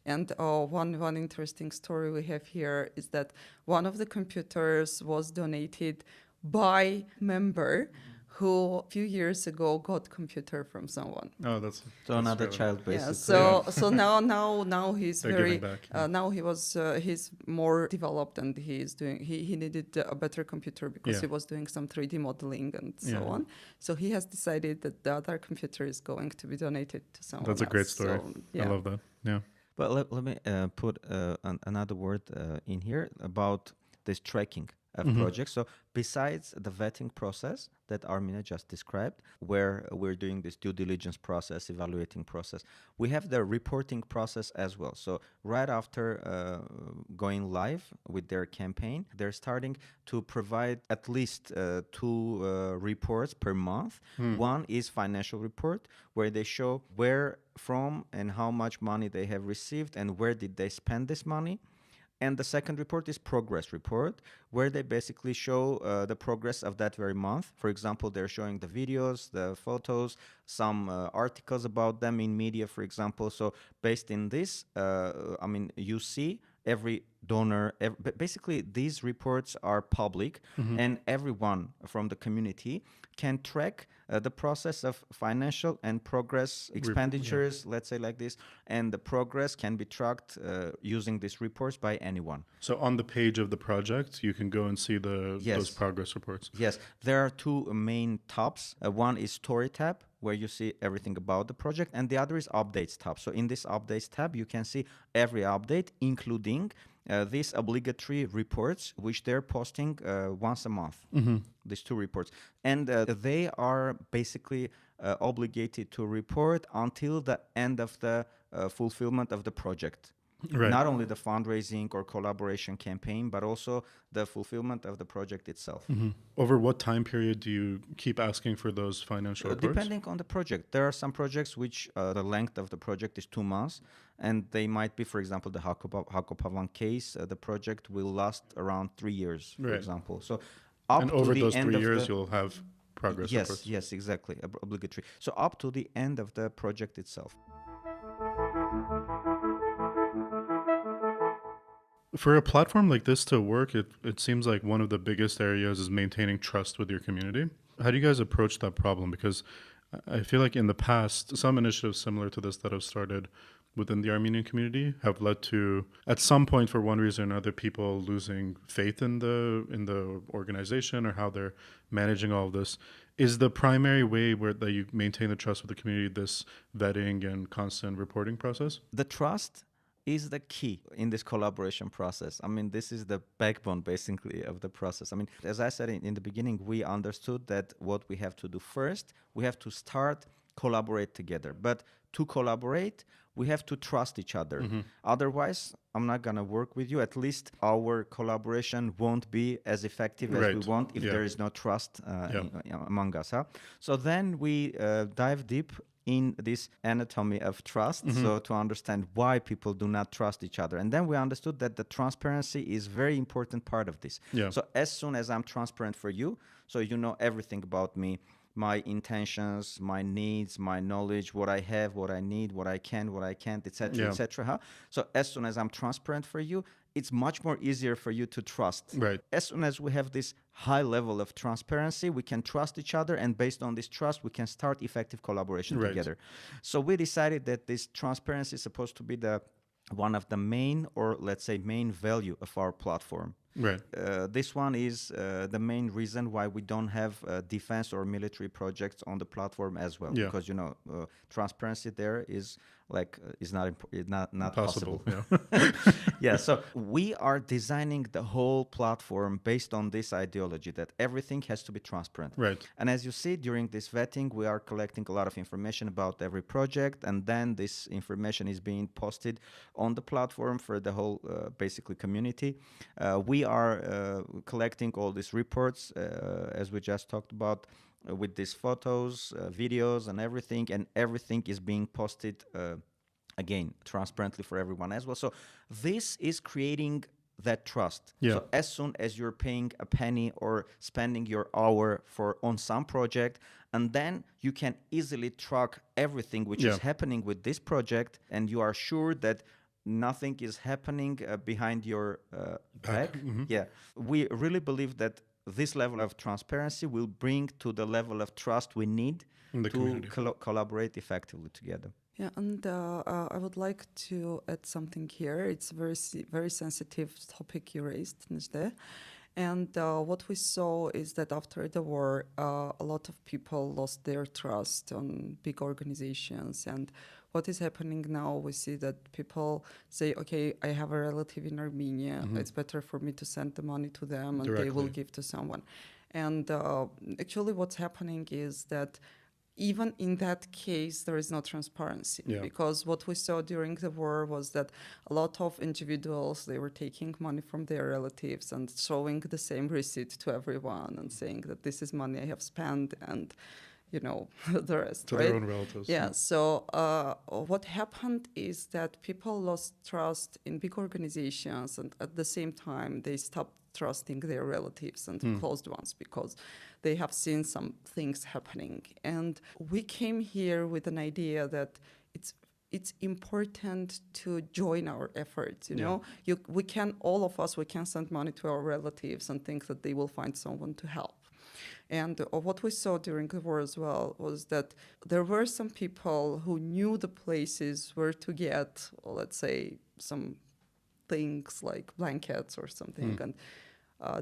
One interesting story we have here is that one of the computers was donated by member who a few years ago got computer from someone. Oh, that's another really child, basically. So now he's very now he's more developed, and he needed a better computer because he was doing some 3D modeling and so on. So he has decided that the other computer is going to be donated to someone. That's a great story. So, I love that. Yeah. But let me put another word in here about this tracking of projects. So besides the vetting process that Armine just described, where we're doing this due diligence process, evaluating process, we have the reporting process as well. So right after going live with their campaign, they're starting to provide at least 2 reports per month. One is financial report, where they show where from and how much money they have received and where did they spend this money. And the second report is progress report, where they basically show the progress of that very month. For example, they're showing the videos, the photos, some articles about them in media, for example. So based in this, you see every donor. Basically, these reports are public, and everyone from the community can track the process of financial and progress expenditures, let's say like this, and the progress can be tracked using these reports by anyone. So on the page of the project, you can go and see those progress reports. Yes, there are two main tabs. One is Story tab, where you see everything about the project, and the other is Updates tab. So in this Updates tab, you can see every update, including these obligatory reports, which they're posting once a month, these two reports. And they are basically obligated to report until the end of the fulfillment of the project. Right. Not only the fundraising or collaboration campaign, but also the fulfillment of the project itself. Over what time period do you keep asking for those financial reports? Depending on the project. There are some projects which the length of the project is 2 months, and they might be, for example, the Hakopavan case, the project will last around 3 years, for example. So up and to over the those end 3 of years, the, you'll have progress reports. Yes, exactly, obligatory. So up to the end of the project itself. For a platform like this to work, it seems like one of the biggest areas is maintaining trust with your community. How do you guys approach that problem? Because I feel like in the past, some initiatives similar to this that have started within the Armenian community have led to, at some point, for one reason or another, people losing faith in the organization or how they're managing all of this. Is the primary way that you maintain the trust with the community this vetting and constant reporting process? The trust is the key in this collaboration process. I mean, this is the backbone, basically, of the process. I mean, as I said in the beginning, we understood that what we have to do first, we have to start collaborate together. But to collaborate, we have to trust each other. Otherwise, I'm not going to work with you. At least our collaboration won't be as effective as we want if there is no trust among us. So then we dive deep in this anatomy of trust, so to understand why people do not trust each other. And then we understood that the transparency is a very important part of this. So as soon as I'm transparent for you, so you know everything about me, my intentions, my needs, my knowledge, what I have, what I need, what I can, what I can't, etc., etc. So as soon as I'm transparent for you, it's much more easier for you to trust. Right. As soon as we have this high level of transparency, we can trust each other, and based on this trust, we can start effective collaboration together. So we decided that this transparency is supposed to be one of the main, or let's say main value of our platform. Right. This one is the main reason why we don't have defense or military projects on the platform as well, because transparency there is not possible. So we are designing the whole platform based on this ideology that everything has to be transparent. Right. And as you see, during this vetting, we are collecting a lot of information about every project, and then this information is being posted on the platform for the whole basically community. We are collecting all these reports, as we just talked about, with these photos, videos, and everything is being posted again transparently for everyone as well. So this is creating that trust. So as soon as you're paying a penny or spending your hour on some project, and then you can easily track everything which is happening with this project, and you are sure that nothing is happening behind your back. We really believe that this level of transparency will bring to the level of trust we need to collaborate effectively together. Yeah, and I would like to add something here. It's a very sensitive topic you raised, Nejde. And what we saw is that after the war, a lot of people lost their trust on big organizations. And what is happening now, we see that people say, okay, I have a relative in Armenia. It's better for me to send the money to them, and they will give to someone. And actually what's happening is that even in that case, there is no transparency, because what we saw during the war was that a lot of individuals, they were taking money from their relatives and showing the same receipt to everyone and saying that this is money I have spent, and the rest, to their own relatives. So what happened is that people lost trust in big organizations, and at the same time they stopped trusting their relatives and closed ones, because they have seen some things happening. And we came here with an idea that it's it's important to join our efforts. Yeah. We can, all of us, we can send money to our relatives and think that they will find someone to help. And what we saw during the war as well was that there were some people who knew the places where to get, let's say, some things like blankets or something, and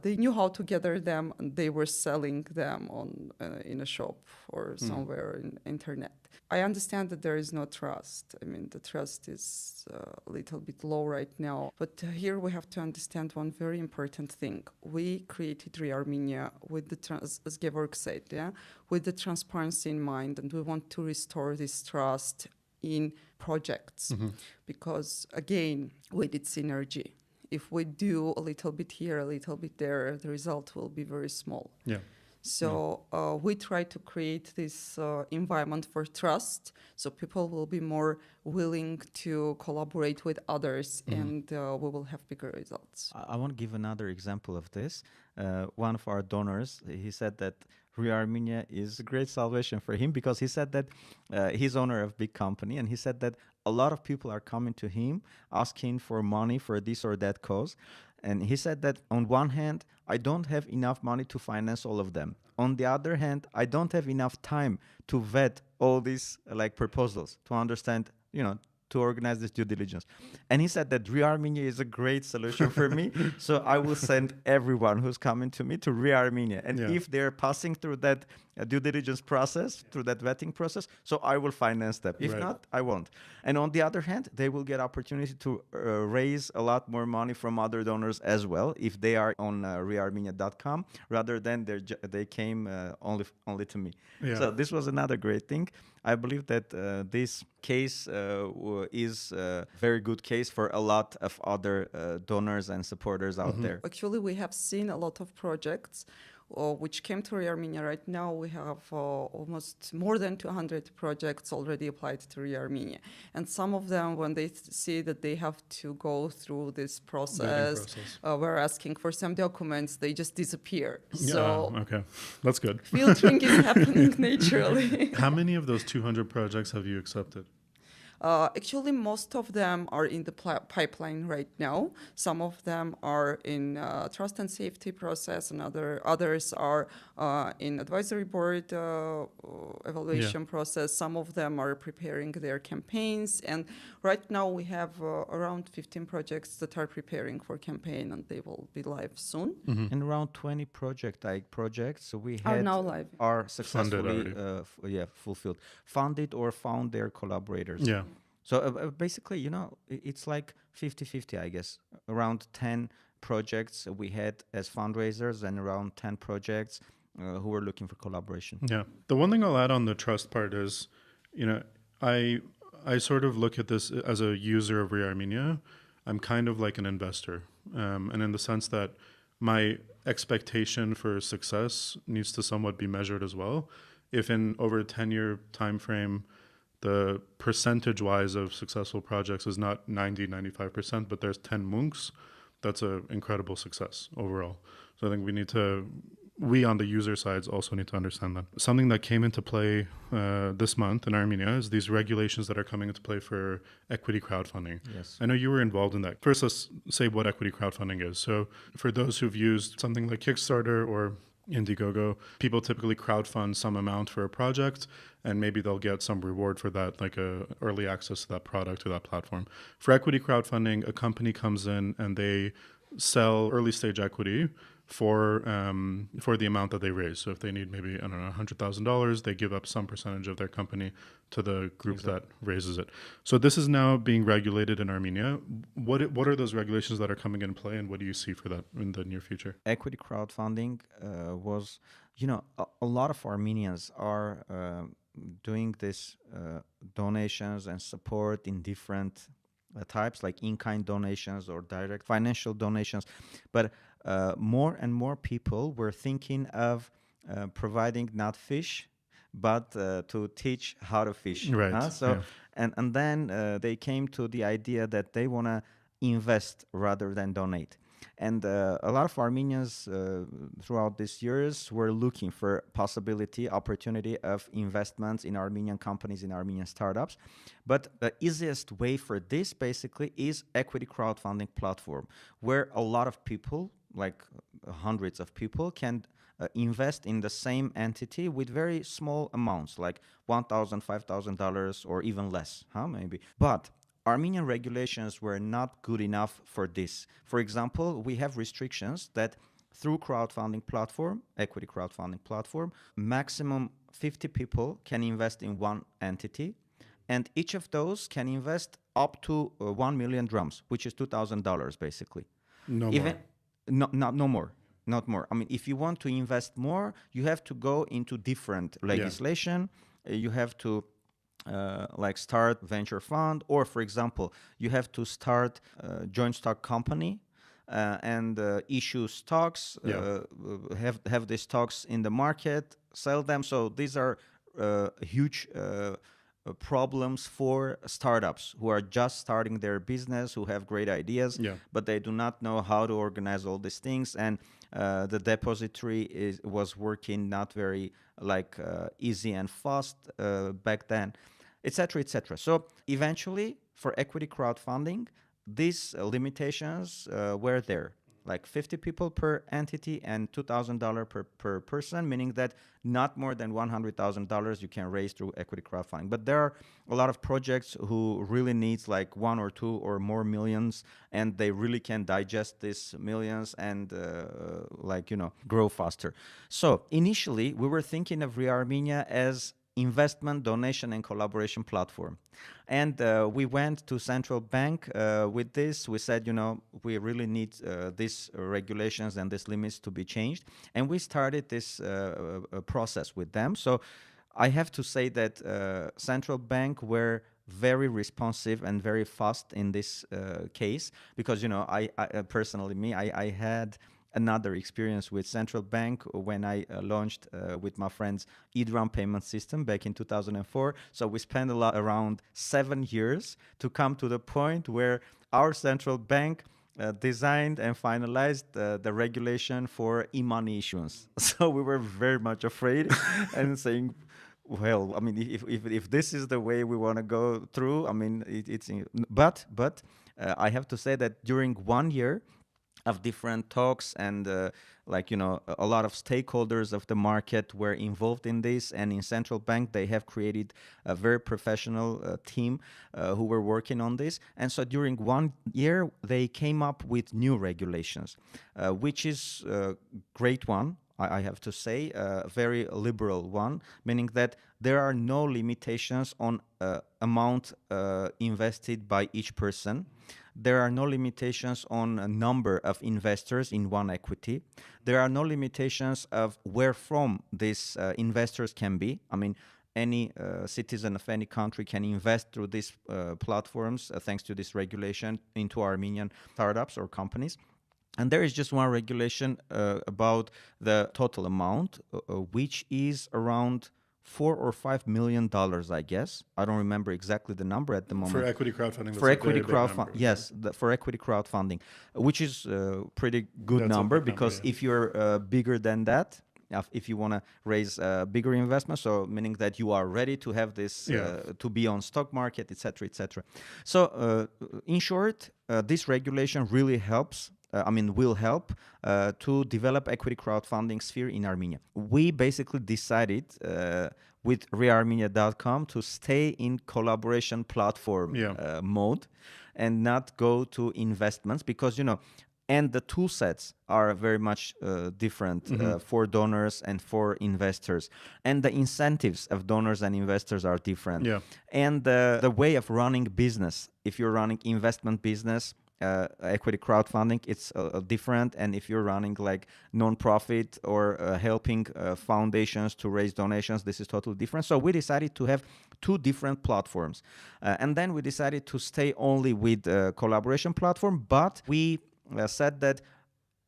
they knew how to gather them, and they were selling them on in a shop or somewhere in internet. I understand that there is no trust. I mean, the trust is a little bit low right now. But here we have to understand one very important thing. We created reArmenia with as Gevorg said, with the transparency in mind, and we want to restore this trust in projects, because again, we did synergy. If we do a little bit here, a little bit there, the result will be very small. Yeah. So we try to create this environment for trust, so people will be more willing to collaborate with others, and we will have bigger results. I want to give another example of this. One of our donors, he said that reArmenia is a great salvation for him, because he said that he's owner of a big company, and he said that a lot of people are coming to him asking for money for this or that cause. And he said that on one hand, I don't have enough money to finance all of them. On the other hand, I don't have enough time to vet all these proposals, to understand, to organize this due diligence. And he said that reArmenia is a great solution for me. So I will send everyone who's coming to me to reArmenia. And if they're passing through that due diligence process, through that vetting process, so I will finance them. If not, I won't. And on the other hand, they will get opportunity to raise a lot more money from other donors as well, if they are on reArmenia.com, rather than they came only to me. Yeah. So this was another great thing. I believe that this case is a very good case for a lot of other donors and supporters out there. Actually, we have seen a lot of projects which came to reArmenia. Right now, we have almost more than 200 projects already applied to reArmenia. And some of them, when they see that they have to go through this process, we're asking for some documents, they just disappear. So okay, that's good. Filtering is happening naturally. How many of those 200 projects have you accepted? Actually, most of them are in the pipeline right now. Some of them are in trust and safety process, and others are in advisory board evaluation process. Some of them are preparing their campaigns. And right now we have around 15 projects that are preparing for campaign, and they will be live soon. And around 20 projects we Are had now live. are successfully fulfilled, funded or found their collaborators. Yeah. So basically, it's like 50-50, I guess. Around 10 projects we had as fundraisers, and around 10 projects who were looking for collaboration. Yeah. The one thing I'll add on the trust part is, I sort of look at this as a user of reArmenia. I'm kind of like an investor. And in the sense that my expectation for success needs to somewhat be measured as well. If in over a 10-year time frame, the percentage-wise of successful projects is not 90-95%, but there's 10 munks, that's an incredible success overall. So I think we on the user sides also need to understand that. Something that came into play this month in Armenia is these regulations that are coming into play for equity crowdfunding. Yes. I know you were involved in that. First, let's say what equity crowdfunding is. So for those who've used something like Kickstarter or Indiegogo, people typically crowdfund some amount for a project, and maybe they'll get some reward for that, like early access to that product or that platform. For equity crowdfunding, a company comes in and they sell early stage equity for the amount that they raise. So if they need maybe, I don't know, $100,000, they give up some percentage of their company to the group that raises it. So this is now being regulated in Armenia. What are those regulations that are coming in play, and what do you see for that in the near future? Equity crowdfunding was, a lot of Armenians are doing this donations and support in different types, like in-kind donations or direct financial donations. But more and more people were thinking of providing not fish, but to teach how to fish. Right. And then they came to the idea that they want to invest rather than donate. And a lot of Armenians throughout these years were looking for opportunity of investments in Armenian companies, in Armenian startups. But the easiest way for this basically is equity crowdfunding platform, where a lot of people, like hundreds of people, can invest in the same entity with very small amounts, like $1,000, $5,000, or even less, maybe. But Armenian regulations were not good enough for this. For example, we have restrictions that through equity crowdfunding platform, maximum 50 people can invest in one entity, and each of those can invest up to 1 million drams, which is $2,000 basically. No more. Not more. I mean, if you want to invest more, you have to go into different legislation. You have to start venture fund, or for example, you have to start a joint stock company and issue stocks, have the stocks in the market, sell them. So these are huge problems for startups who are just starting their business, who have great ideas, but they do not know how to organize all these things. And the depository was working not very easy and fast back then, etc., etc. So eventually, for equity crowdfunding, these limitations were there, like 50 people per entity and $2,000 per person, meaning that not more than $100,000 you can raise through equity crowdfunding. But there are a lot of projects who really needs like 1 or 2 or more millions, and they really can digest these millions and grow faster. So initially, we were thinking of reArmenia as investment, donation, and collaboration platform. And we went to central bank with this. We said, we really need these regulations and these limits to be changed. And we started this process with them. So I have to say that central bank were very responsive and very fast in this case, because, I personally, I had another experience with central bank when I launched with my friends eDrum payment system back in 2004. So we spent around 7 years to come to the point where our central bank designed and finalized the regulation for e-money issuance. So we were very much afraid and saying, well, I mean, if this is the way we want to go through, I mean, but I have to say that during 1 year of different talks and a lot of stakeholders of the market were involved in this, and in central bank they have created a very professional team who were working on this. And so during 1 year they came up with new regulations, which is a great one, I have to say, a very liberal one, meaning that there are no limitations on amount invested by each person. There are no limitations on a number of investors in one equity. There are no limitations of where from these investors can be. I mean, any citizen of any country can invest through these platforms, thanks to this regulation, into Armenian startups or companies. And there is just one regulation about the total amount, which is around $4 or $5 million, I guess. I don't remember exactly the number at the moment. For equity crowdfunding. For equity crowdfunding, yes, for equity crowdfunding, which is a pretty good number, because if you're bigger than that, if you want to raise a bigger investment, so meaning that you are ready to have this to be on stock market, etc., etc. So in short, this regulation really helps. Will help to develop equity crowdfunding sphere in Armenia. We basically decided with reArmenia.com to stay in collaboration platform mode and not go to investments, because, and the tool sets are very much different for donors and for investors. And the incentives of donors and investors are different. Yeah. And the way of running business, if you're running investment business, equity crowdfunding, it's different. And if you're running like non-profit or helping foundations to raise donations, this is totally different. So we decided to have 2 different platforms. And then we decided to stay only with collaboration platform, but we said that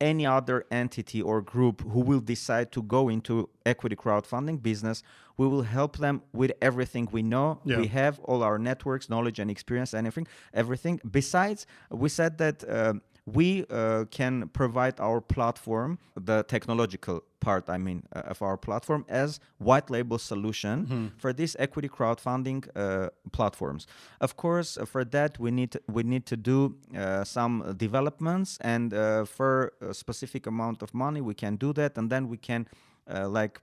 any other entity or group who will decide to go into equity crowdfunding business, we will help them with everything we know. Yeah. We have all our networks, knowledge and experience, and everything. Besides, we said that we can provide our platform, the technological part, of our platform, as white label solution for these equity crowdfunding platforms. Of course, for that we need to do some developments, and for a specific amount of money we can do that, and then we can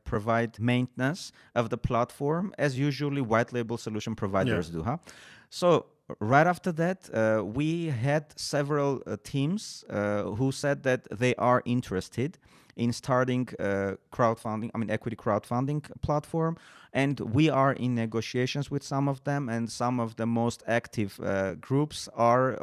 provide maintenance of the platform as usually white label solution providers do. So right after that, we had several teams who said that they are interested in starting equity crowdfunding platform, and we are in negotiations with some of them, and some of the most active groups are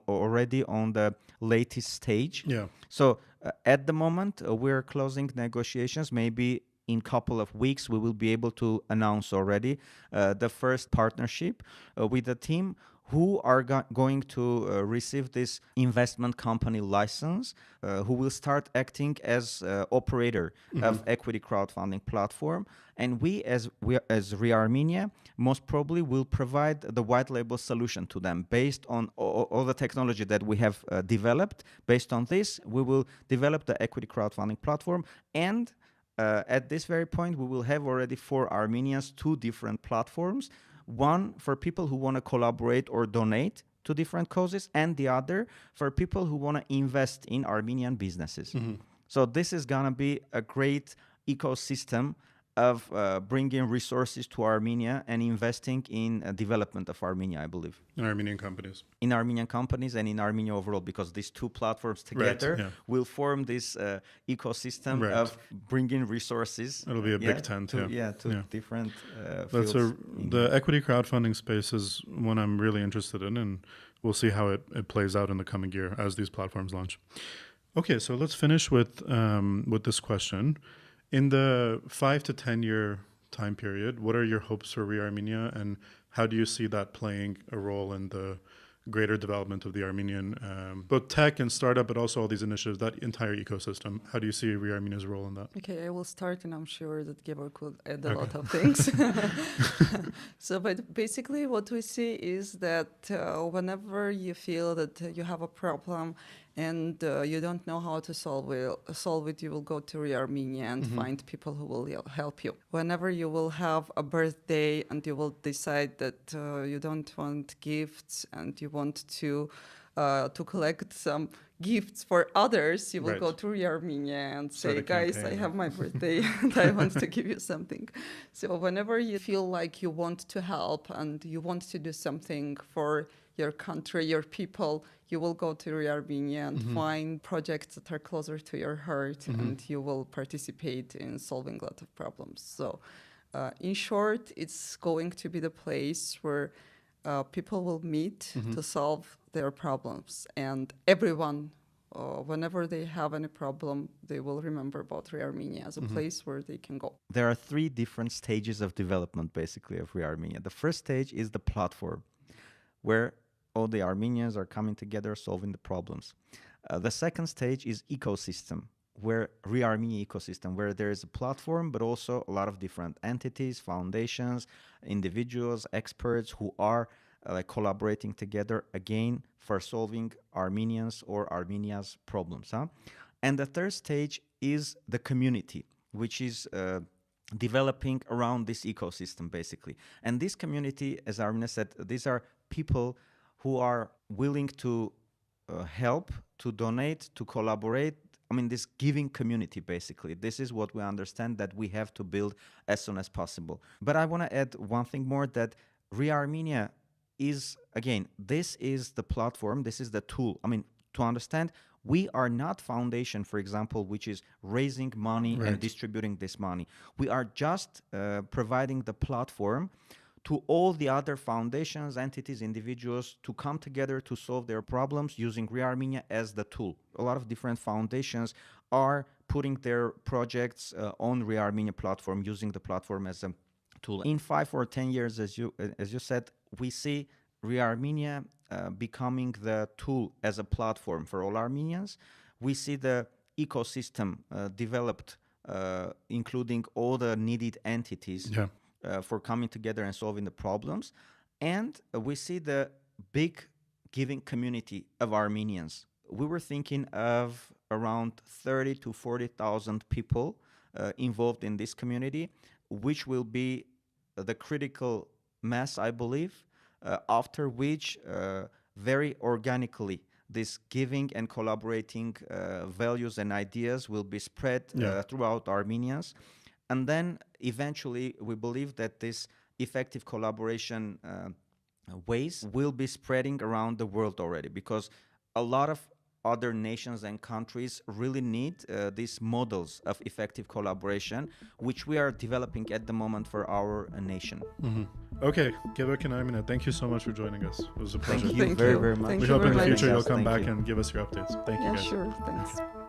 already on the latest stage. So at the moment, we're closing negotiations. Maybe in a couple of weeks, we will be able to announce already the first partnership with the team who are going to receive this investment company license, who will start acting as operator of equity crowdfunding platform. And we as reArmenia most probably will provide the white label solution to them based on all the technology that we have developed. Based on this, we will develop the equity crowdfunding platform, and at this very point, we will have already for Armenians 2 different platforms. One for people who want to collaborate or donate to different causes, and the other for people who want to invest in Armenian businesses. So this is going to be a great ecosystem of bringing resources to Armenia and investing in development of Armenia, I believe. In Armenian companies. In Armenian companies and in Armenia overall, because these 2 platforms together will form this ecosystem of bringing resources. It'll be a big tent. To different fields. The equity crowdfunding space is one I'm really interested in, and we'll see how it plays out in the coming year as these platforms launch. Okay, so let's finish with this question. In the 5 to 10 year time period, what are your hopes for reArmenia, and how do you see that playing a role in the greater development of the Armenian, both tech and startup, but also all these initiatives, that entire ecosystem? How do you see reArmenia's role in that? Okay, I will start, and I'm sure that Gevorg could add a lot of things. So, but basically what we see is that whenever you feel that you have a problem and you don't know how to solve it, you will go to reArmenia and find people who will help you. Whenever you will have a birthday and you will decide that you don't want gifts and you want to collect some gifts for others, you will go to reArmenia and say, guys, I have my birthday and I want to give you something. So whenever you feel like you want to help and you want to do something for your country, your people, you will go to reArmenia and find projects that are closer to your heart, and you will participate in solving a lot of problems. So in short, it's going to be the place where people will meet to solve their problems, and everyone, whenever they have any problem, they will remember about reArmenia as a place where they can go. There are 3 different stages of development, basically, of reArmenia. The first stage is the platform, where all the Armenians are coming together, solving the problems. The second stage is ecosystem, where reArmenia ecosystem, where there is a platform, but also a lot of different entities, foundations, individuals, experts who are collaborating together, again, for solving Armenians or Armenia's problems. And the third stage is the community, which is developing around this ecosystem, basically. And this community, as Armine said, these are people who are willing to help, to donate, to collaborate. I mean, this giving community, basically. This is what we understand that we have to build as soon as possible. But I want to add one thing more, that reArmenia is, again, this is the platform, this is the tool. I mean, to understand, we are not foundation, for example, which is raising money and distributing this money. We are just providing the platform to all the other foundations, entities, individuals to come together to solve their problems using reArmenia as the tool. A lot of different foundations are putting their projects on reArmenia platform, using the platform as a tool. In 5 or 10 years, as you said, we see reArmenia becoming the tool as a platform for all Armenians. We see the ecosystem developed, including all the needed entities for coming together and solving the problems. And we see the big giving community of Armenians. We were thinking of around 30 to 40,000 people involved in this community, which will be the critical mass, I believe, after which very organically this giving and collaborating values and ideas will be spread throughout Armenians. And then eventually we believe that this effective collaboration ways will be spreading around the world already, because a lot of other nations and countries really need these models of effective collaboration, which we are developing at the moment for our nation. Okay, Gevorg and Armine, thank you so much for joining us. It was a pleasure. Thank you very much. We hope in the future you'll come Thank back you. and give us your updates. Thank you guys. Sure. Thanks.